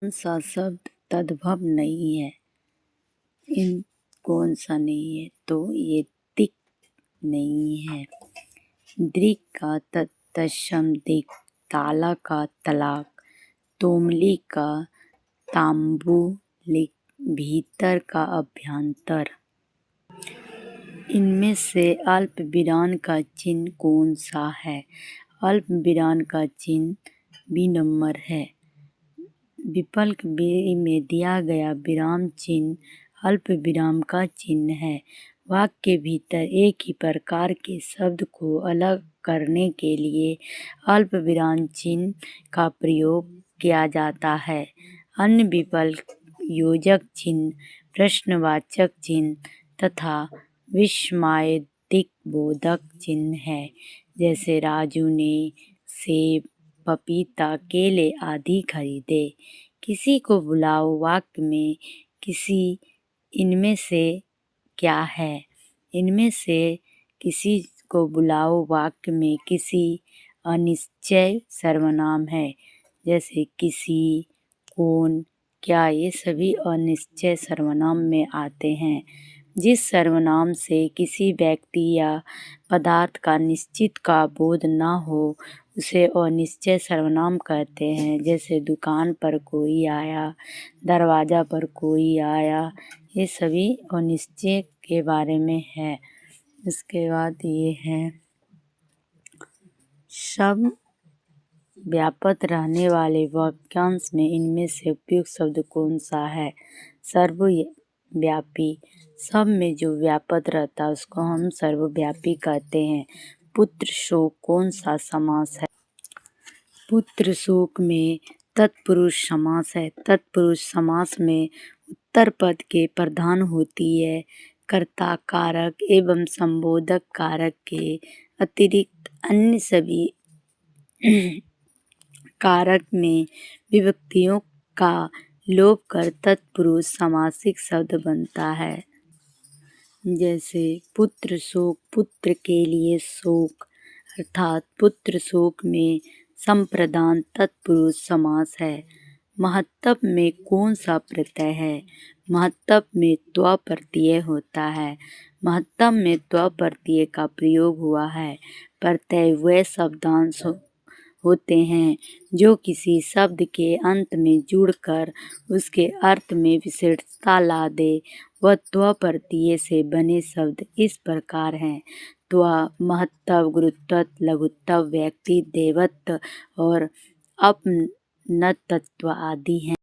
कौन सा शब्द तद्भव नहीं है? इन कौन सा नहीं है? तो ये दिक नहीं है। दृक का तत्सम दिक, ताला का तलाक, तोमली का तांबुलिक, भीतर का अभ्यंतर। इनमें से अल्प विराम का चिन्ह कौन सा है? अल्प विराम का चिन्ह बी नंबर है। विकल्प बी में दिया गया विराम चिन्ह अल्प विराम का चिन्ह है। वाक्य के भीतर एक ही प्रकार के शब्द को अलग करने के लिए अल्प विराम चिन्ह का प्रयोग किया जाता है। अन्य विकल्प योजक चिन्ह, प्रश्नवाचक चिन्ह तथा विस्मयादिबोधक चिन्ह है। जैसे राजू ने सेब, पपीता, केले आदि खरीदे। किसी को बुलाओ वाक्य में किसी इनमें से क्या है? इनमें से किसी को बुलाओ वाक्य में किसी अनिश्चय सर्वनाम है। जैसे किसी, कौन, क्या, ये सभी अनिश्चय सर्वनाम में आते हैं। जिस सर्वनाम से किसी व्यक्ति या पदार्थ का निश्चित का बोध न हो उसे अनिश्चय सर्वनाम कहते हैं। जैसे दुकान पर कोई आया, दरवाजा पर कोई आया, ये सभी अनिश्चय के बारे में है। इसके बाद ये है सब व्याप्त रहने वाले वाक्यांश में इनमें से उपयुक्त शब्द कौन सा है? सर्वव्यापी। सब में जो व्याप्त रहता है उसको हम सर्वव्यापी कहते हैं। पुत्र शोक कौन सा समास है? पुत्र शोक में तत्पुरुष समास है। तत्पुरुष समास में उत्तर पद के प्रधान होती है। कर्ता कारक एवं संबोधक कारक के अतिरिक्त अन्य सभी कारक में विभक्तियों का लोप कर तत्पुरुष समासिक शब्द बनता है। जैसे पुत्र शोक, पुत्र के लिए शोक, अर्थात पुत्र शोक में संप्रदान तत्पुरुष समास है। महत्तव में कौन सा प्रत्यय है? महत्तव में त्व प्रत्यय होता है। महत्तव में त्व प्रत्यय का प्रयोग हुआ है। प्रत्यय वे शब्दांश होते हैं जो किसी शब्द के अंत में जुड़कर उसके अर्थ में विशेषता ला दे। वह त्व प्रत्यय से बने शब्द इस प्रकार हैं: त्व, महत्तव, गुरुत्व, लघुत्व, व्यक्ति, देवत्व और अपनत्व आदि हैं।